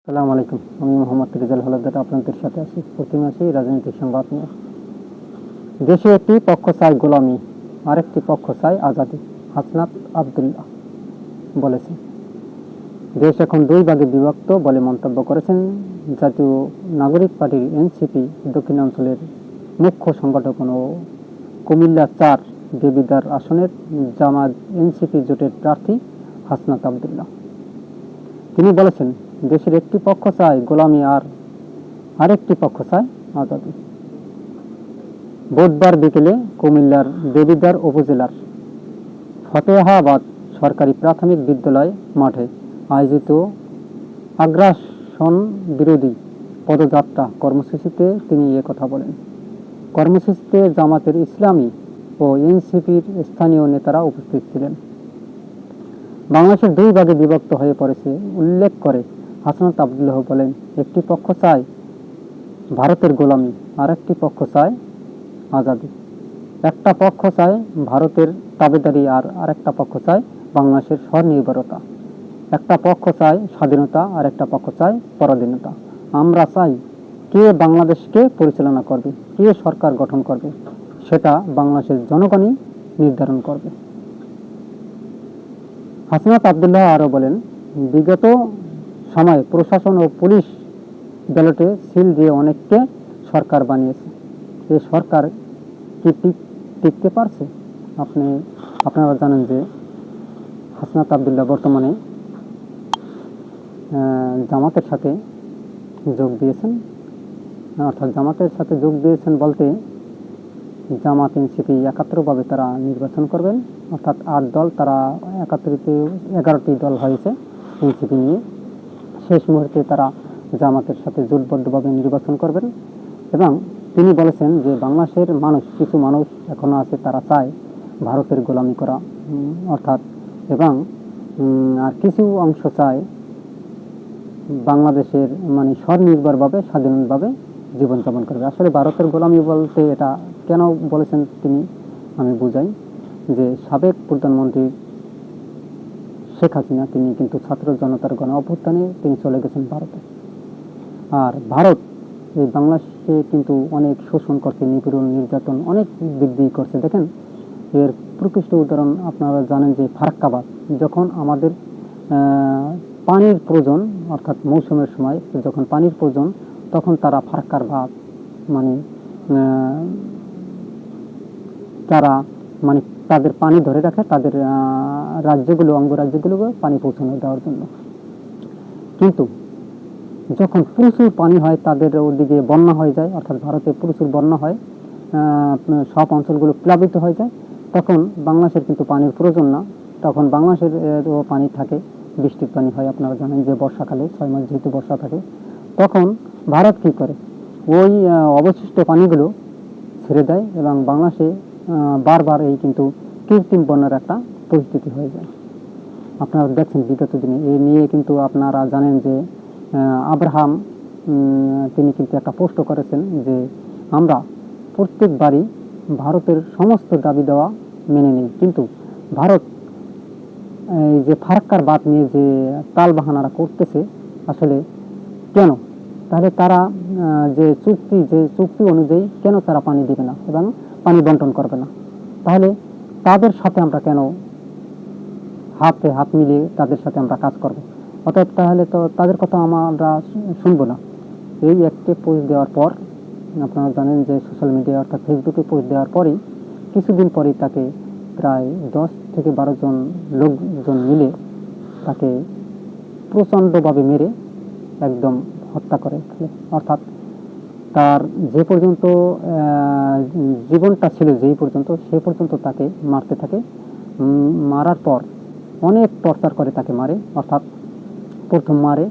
আসসালামু আলাইকুম। আমি মোহাম্মদ রিজাল হলদার আপনাদের সাথে আছি প্রতিমাসে রাজনৈতিক সংবাদ নিয়ে। দেশে একটি পক্ষ চায় গোলামি, আরেকটি পক্ষ চায় আজাদি, হাসনাত আবদুল্লাহ বলেছেন। দেশ এখন দুই ভাগে বিভক্ত বলে মন্তব্য করেছেন জাতীয় নাগরিক পার্টির এনসিপি দক্ষিণাঞ্চলের মুখ্য সংগঠক ও কুমিল্লা-৪ দেবিদ্বার আসনের জামায়াত এনসিপি জোটের প্রার্থী হাসনাত আবদুল্লাহ। তিনি বলেছেন, দেশের একটি পক্ষ চায় গোলামি আর আরেকটি পক্ষ চায় আজাদি। বুধবার বিকেলে কুমিল্লার দেবিদ্বার উপজেলার ফতেহাবাদ সরকারি প্রাথমিক বিদ্যালয় মাঠে আয়োজিত আগ্রাসন বিরোধী পদযাত্রা কর্মসূচিতে তিনি কথা বলেন। কর্মসূচিতে জামাতের ইসলামী ও এনসিপির স্থানীয় নেতারা উপস্থিত ছিলেন। বাংলাদেশের দুই ভাগে বিভক্ত হয়ে পড়েছে উল্লেখ করে হাসনাত আবদুল্লাহ বলেন, একটি পক্ষ চায় ভারতের গোলামি, আর একটি পক্ষ চায় আজাদি। একটা পক্ষ চায় ভারতের তাবেদারি আর আরেকটা পক্ষ চায় বাংলাদেশের স্বনির্ভরতা। একটা পক্ষ চায় স্বাধীনতা আর একটা পক্ষ চায় পরাধীনতা। আমরা চাই কে বাংলাদেশকে পরিচালনা করবে, কে সরকার গঠন করবে, সেটা বাংলাদেশের জনগণই নির্ধারণ করবে। হাসনাত আবদুল্লাহ আরও বলেন, বিগত সময়ে প্রশাসন ও পুলিশ ব্যালটে সিল দিয়ে অনেককে সরকার বানিয়েছে। এই সরকার কি টিকতে পারছে? আপনারা জানেন যে হাসনাত আবদুল্লাহ বর্তমানে জামাতের সাথে যোগ দিয়েছেন। অর্থাৎ জামাতের সাথে যোগ দিয়েছেন বলতে জামাত এনসিপি একাত্রভাবে তারা নির্বাচন করবেন। অর্থাৎ 8 দল, তারা 11টি দল হয়েছে এনসিপি নিয়ে। শেষ মুহূর্তে তারা জামাতের সাথে জোটবদ্ধভাবে নির্বাচন করবেন। এবং তিনি বলেছেন যে বাংলাদেশের কিছু মানুষ এখনো আছে, তারা চায় ভারতের গোলামি করা, অর্থাৎ এবং আর কিছু অংশ চায় বাংলাদেশের স্বনির্ভরভাবে স্বাধীনভাবে জীবনযাপন করবে। আসলে ভারতের গোলামি বলতে এটা কেন বলেছেন তিনি, আমি বুঝাই যে সাবেক প্রধানমন্ত্রী শেখ হাসিনা তিনি কিন্তু ছাত্র জনতার গণ অভ্যুত্থানে তিনি চলে গেছেন ভারতে। আর ভারত এই বাংলাদেশে কিন্তু অনেক শোষণ করছে, নিপীড়ন নির্যাতন অনেক দিক দিয়ে করছে। দেখেন, এর প্রকৃষ্ট উদাহরণ আপনারা জানেন যে ফারাক্কাবাদ, যখন আমাদের পানির প্রয়োজন, অর্থাৎ মৌসুমের সময় যখন পানির প্রয়োজন, তখন তারা ফারাক্কার বাঁধ তারা তাদের পানি ধরে রাখে তাদের অঙ্গরাজ্যগুলোকে পানি পৌঁছানো দেওয়ার জন্য। কিন্তু যখন প্রচুর পানি হয়, তাদের ওদিকে বন্যা হয়ে যায়, অর্থাৎ ভারতে প্রচুর বন্যা হয়, সব অঞ্চলগুলো প্লাবিত হয়ে যায়, তখন বাংলাদেশের কিন্তু পানির প্রয়োজন না। তখন বাংলাদেশের পানি থাকে, বৃষ্টির পানি হয়। আপনারা জানেন যে বর্ষাকালে 6 মাস যেহেতু বর্ষা থাকে, তখন ভারত কী করে, ওই অবশিষ্ট পানিগুলো ছেড়ে দেয় এবং বাংলাদেশে বারবার এই কিন্তু কৃত্রিম বন্যার একটা পরিস্থিতি হয়ে যায়। আপনারা দেখছেন বিগত দিনে এই নিয়ে কিন্তু আপনারা জানেন যে আব্রাহাম তিনি কিন্তু একটা পোস্ট করেছেন যে আমরা প্রত্যেকবারই ভারতের সমস্ত দাবি দেওয়া মেনে নিই, কিন্তু ভারত এই যে ফারাক্কার বাঁধ নিয়ে যে তালবাহানারা করতেছে, আসলে কেন? তাহলে তারা যে চুক্তি অনুযায়ী কেন তারা পানি দিবে না এবং পানি বন্টন করবে না? তাহলে তাদের সাথে আমরা কেন হাতে হাত মিলিয়ে তাদের সাথে আমরা কাজ করব? অতএব তাহলে তো তাদের কথা আমরা শুনবো না। এই একটি পোস্ট দেওয়ার পর, আপনারা জানেন যে সোশ্যাল মিডিয়া অর্থাৎ ফেসবুকে পোস্ট দেওয়ার পরেই কিছুদিন পরেই তাকে প্রায় 10 থেকে 12 জন লোকজন মিলে তাকে প্রচণ্ডভাবে মেরে একদম হত্যা করে ফেলে। অর্থাৎ তার যে পর্যন্ত জীবনটা ছিল, যেই পর্যন্ত সে পর্যন্ত তাকে মারতে থাকে। মারার পর অনেক টর্চার করে তাকে মারে, অর্থাৎ প্রথম মারে,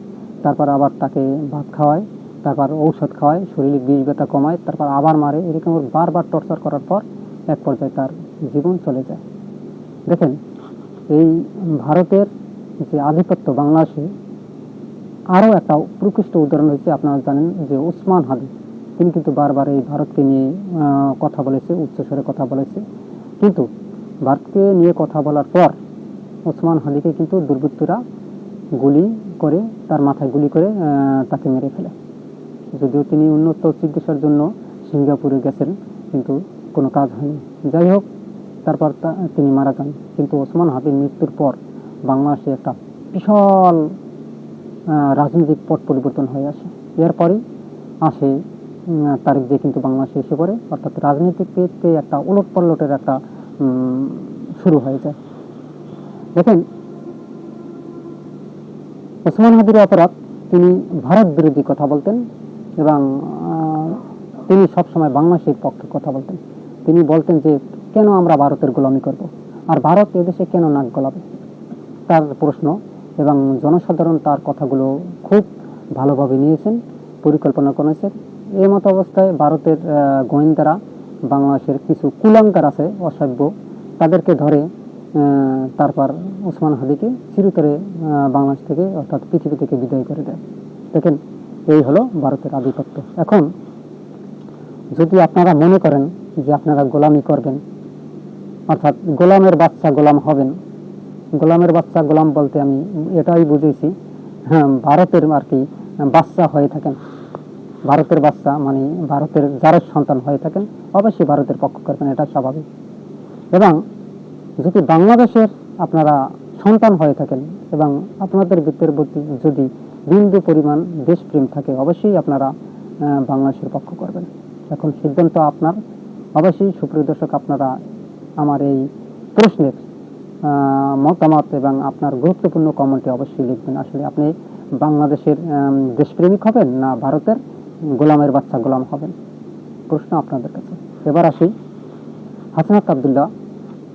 তারপর আবার তাকে ভাত খাওয়ায়, তারপর ঔষধ খাওয়ায়, শরীরে বিষ ব্যথা কমায়, তারপর আবার মারে। এরকম বারবার টর্চার করার পর এক পর্যায়ে তার জীবন চলে যায়। দেখেন, এই ভারতের যে আধিপত্য বাংলাদেশে আরও একটা প্রকৃষ্ট উদাহরণ হয়েছে। আপনারা জানেন যে ওসমান হাদি, তিনি কিন্তু বারবার এই ভারতকে নিয়ে কথা বলেছে, উচ্চস্বরে কথা বলেছে। কিন্তু ভারতকে নিয়ে কথা বলার পর ওসমান হাদিকে কিন্তু দুর্বৃত্তরা গুলি করে তার মাথায় গুলি করে তাকে মেরে ফেলে। যদিও তিনি উন্নত চিকিৎসার জন্য সিঙ্গাপুরে গেছেন, কিন্তু কোনো কাজ হয়নি। যাই হোক, তারপর তিনি মারা যান। কিন্তু ওসমান হাদির মৃত্যুর পর বাংলাদেশে একটা বিশাল রাজনৈতিক পট পরিবর্তন হয়ে আসে। এরপরই আসে তারেক জিয়া কিন্তু বাংলাদেশে এসে পড়ে, অর্থাৎ রাজনৈতিক ক্ষেত্রে একটা উলটপালটের একটা শুরু হয়ে যায়। দেখেন, ওসমান হাদির অপরাধ, তিনি ভারত বিরোধী কথা বলতেন এবং তিনি সবসময় বাংলাদেশের পক্ষে কথা বলতেন। তিনি বলতেন যে কেন আমরা ভারতের গোলামি করব, আর ভারত এদেশে কেন নাক গলাবে, তার প্রশ্ন। এবং জনসাধারণ তার কথাগুলো খুব ভালোভাবে নিয়েছেন, পরিকল্পনা করেছেন। এই মতো অবস্থায় ভারতের গোয়েন্দারা বাংলাদেশের কিছু কুলাঙ্গার আছে অসভ্য, তাদেরকে ধরে তারপর ওসমান হাদিকে চিরতরে বাংলাদেশ থেকে অর্থাৎ পৃথিবী থেকে বিদায় করে দেয়। দেখেন, এই হলো ভারতের আধিপত্য। এখন যদি আপনারা মনে করেন যে আপনারা গোলামি করবেন, অর্থাৎ গোলামের বাচ্চা গোলাম হবেন, গোলামের বাচ্চা গোলাম বলতে আমি এটাই বুঝেছি, ভারতের আর কি বাচ্চা হয়ে থাকেন, ভারতের বাচ্চা মানে ভারতের জারের সন্তান হয়ে থাকেন, অবশ্যই ভারতের পক্ষ করবেন, এটা স্বাভাবিক। এবং যদি বাংলাদেশের আপনারা সন্তান হয়ে থাকেন এবং আপনাদের ভিতরের প্রতি যদি বিন্দু পরিমাণ দেশপ্রেম থাকে, অবশ্যই আপনারা বাংলাদেশের পক্ষ করবেন। এখন সিদ্ধান্ত আপনার। অবশ্যই সুপ্রিয় দর্শক, আপনারা আমার এই প্রশ্নের মতামত এবং আপনার গুরুত্বপূর্ণ কমেন্টে অবশ্যই লিখবেন। আসলে আপনি বাংলাদেশের দেশপ্রেমিক হবেন না ভারতের গোলামের বাচ্চা গোলাম হবেন, প্রশ্ন আপনাদের কাছে। এবার আসি, হাসনাত আবদুল্লাহ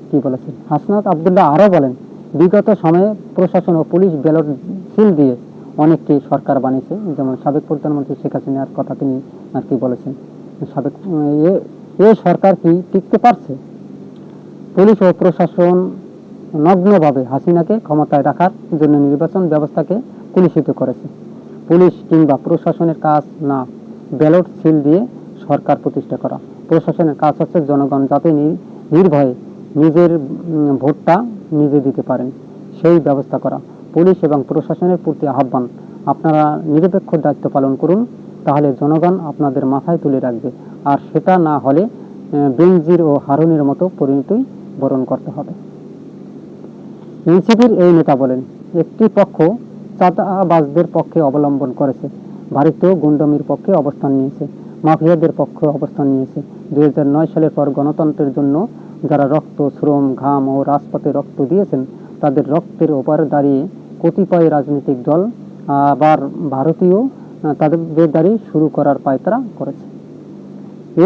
কি বলেছেন। হাসনাত আবদুল্লাহ আরও বলেন, বিগত সময়ে প্রশাসন ও পুলিশ ব্যালট সিল দিয়ে অনেককে সরকার বানিয়েছে, যেমন সাবেক প্রধানমন্ত্রী শেখ হাসিনার কথা তিনি আর কি বলেছেন। সাবেক এ সরকার কি টিকতে পারছে? পুলিশ ও প্রশাসন নগ্নভাবে হাসিনাকে ক্ষমতায় রাখার জন্য নির্বাচন ব্যবস্থাকে কলুষিত করেছে। পুলিশ কিংবা প্রশাসনের কাজ না ব্যালট সিল দিয়ে সরকার প্রতিষ্ঠা করা, প্রশাসনের কাজ হচ্ছে জনগণ যাতে নির্ভয়ে নিজের ভোটটা নিজে দিতে পারেন সেই ব্যবস্থা করা। পুলিশ এবং প্রশাসনের প্রতি আহ্বান, আপনারা নিরপেক্ষ দায়িত্ব পালন করুন, তাহলে জনগণ আপনাদের মাথায় তুলে রাখবে, আর সেটা না হলে বেনজির ও হারুনের মতো পরিণতি বরণ করতে হবে। এনসিপির এই নেতা বলেন, একটি পক্ষ চাঁদাবাজদের পক্ষে অবলম্বন করেছে, ভারতীয় গুন্ডামির পক্ষে অবস্থান নিয়েছে, মাফিয়াদের পক্ষে অবস্থান নিয়েছে। 2009 সালের পর গণতন্ত্রের জন্য যারা রক্ত, শ্রম, ঘাম ও রাজপথে রক্ত দিয়েছেন, তাদের রক্তের ওপারে দাঁড়িয়ে কতিপয় রাজনৈতিক দল আবার ভারতীয় তাদের দাঁড়িয়ে শুরু করার পায়তারা করেছে।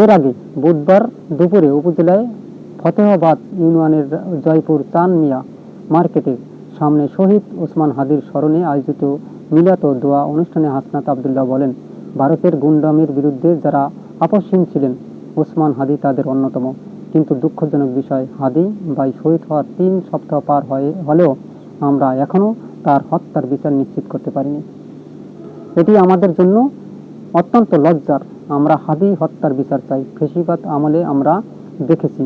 এর আগে বুধবার দুপুরে উপজেলায় ফতেহাবাদ ইউনিয়নের জয়পুর চান মিয়া মার্কেটের সামনে শহীদ ওসমান হাদির স্মরণে আয়োজিত মিলাদ ও দোয়া অনুষ্ঠানে হাসনাত আবদুল্লাহ বলেন, ভারতের গুন্ডামির বিরুদ্ধে যারা আপসহীন ছিলেন, ওসমান হাদি তাদের অন্যতম। কিন্তু দুঃখজনক বিষয়, হাদি ভাই শহীদ হওয়ার 3 সপ্তাহ পার হলেও আমরা এখনও তার হত্যার বিচার নিশ্চিত করতে পারিনি। এটি আমাদের জন্য অত্যন্ত লজ্জার। আমরা হাদি হত্যার বিচার চাই। ফেসিবাদ আমলে আমরা দেখেছি,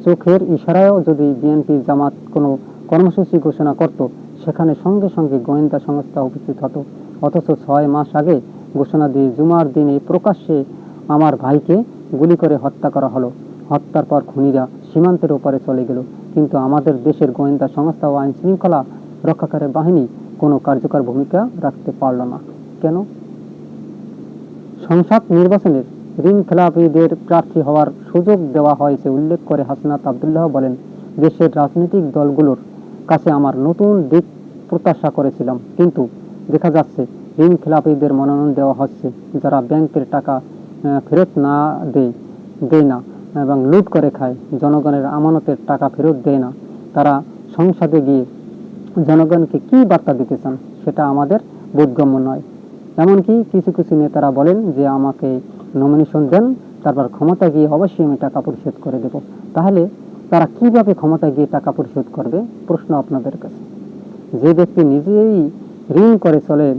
চোখের ইশারায়ও যদি বিএনপি জামাত কোনো কর্মসূচি ঘোষণা করত, সেখানে সঙ্গে সঙ্গে গোয়েন্দা সংস্থা উপস্থিত হতো। অথচ 6 মাস আগে ঘোষণা দিয়ে জুমার দিনে প্রকাশ্যে আমার ভাইকে গুলি করে হত্যা করা হলো। হত্যার পর খুনিরা সীমান্তের ওপারে চলে গেল, কিন্তু আমাদের দেশের গোয়েন্দা সংস্থা ও আইন শৃঙ্খলা রক্ষাকারী বাহিনী কোনো কার্যকর ভূমিকা রাখতে পারল না। কেন? সংসদ নির্বাচনের ঋণ খেলাপিদের প্রার্থী হওয়ার সুযোগ দেওয়া হয়েছে উল্লেখ করে হাসনাত আবদুল্লাহ বলেন, দেশের রাজনৈতিক দলগুলোর কাছে আমার নতুন দিক প্রত্যাশা করেছিলাম, কিন্তু দেখা যাচ্ছে ঋণ খেলাপিদের মনোনয়ন দেওয়া হচ্ছে যারা ব্যাংকের টাকা ফেরত না দেয় না এবং লুট করে খায়, জনগণের আমানতের টাকা ফেরত দেয় না। তারা সংসদে গিয়ে জনগণকে কি বার্তা দিতে চান সেটা আমাদের বোধগম্য নয়। এমনকি কিছু কিছু নেতারা বলেন যে আমাকে নমিনেশন দেন, তারপর ক্ষমতা গিয়ে অবশ্যই আমি টাকা পরিশোধ করে দেব। তাহলে তারা কিভাবে ক্ষমতা গিয়ে টাকা পরিশোধ করবে? প্রশ্ন আপনাদের কাছে। যে ব্যক্তি নিজেই ঋণ করে চলেন,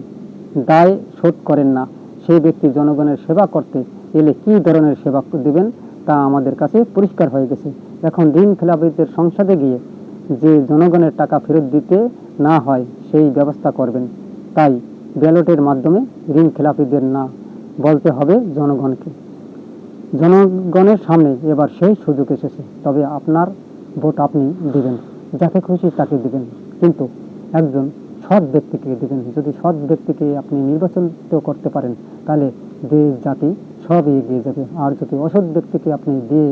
দায় শোধ করেন না, সেই ব্যক্তি জনগণের সেবা করতে এলে কি ধরনের সেবা দেবেন তা আমাদের কাছে পরিষ্কার হয়ে গেছে। এখন ঋণ খেলাপিদের সংসদে গিয়ে যে জনগণের টাকা ফেরত দিতে না হয় সেই ব্যবস্থা করবেন। তাই ব্যালটের মাধ্যমে ঋণ খেলাপিদের না বলতে হবে জনগণকে। জনগণের সামনে এবার সেই সুযোগ এসেছে, তবে আপনার ভোট আপনি দিবেন, যাকে খুশি তাকে দিবেন, কিন্তু একজন সৎ ব্যক্তিকে দিবেন। যদি সৎ ব্যক্তিকে আপনি নির্বাচন করতে পারেন, তাহলে দেশ জাতি সব এগিয়ে যাবে। আর যদি অসৎ ব্যক্তিকে আপনি দিয়ে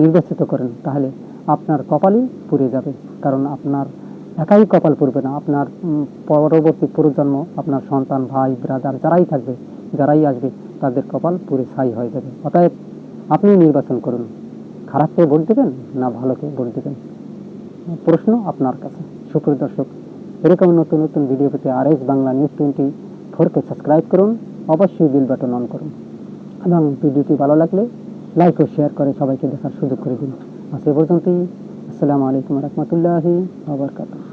নির্বাচিত করেন, তাহলে আপনার কপালই পুড়ে যাবে। কারণ আপনার একাই কপাল পুড়বে না, আপনার পরবর্তী প্রজন্ম, আপনার সন্তান, ভাই, ব্রাদার যারাই থাকবে, যারাই আসবে, তাদের কপাল পুড়ে ছাই হয়ে যাবে। অতএব আপনি নির্বাচন করুন, খারাপকে ভোট দেবেন না ভালোকে ভোট দেবেন, প্রশ্ন আপনার কাছে। সুপ্রিয় দর্শক, এরকম নতুন নতুন ভিডিও পেতে RS বাংলা নিউজ 24-কে সাবস্ক্রাইব করুন, অবশ্যই বেল বাটন অন করুন, এবং ভিডিওটি ভালো লাগলে লাইক ও শেয়ার করে সবাইকে দেখার সুযোগ করে দিন। আজ এ পর্যন্তই। আসসালামু আলাইকুম রহমতুল্লাহি ওয়া বারাকাতুহু।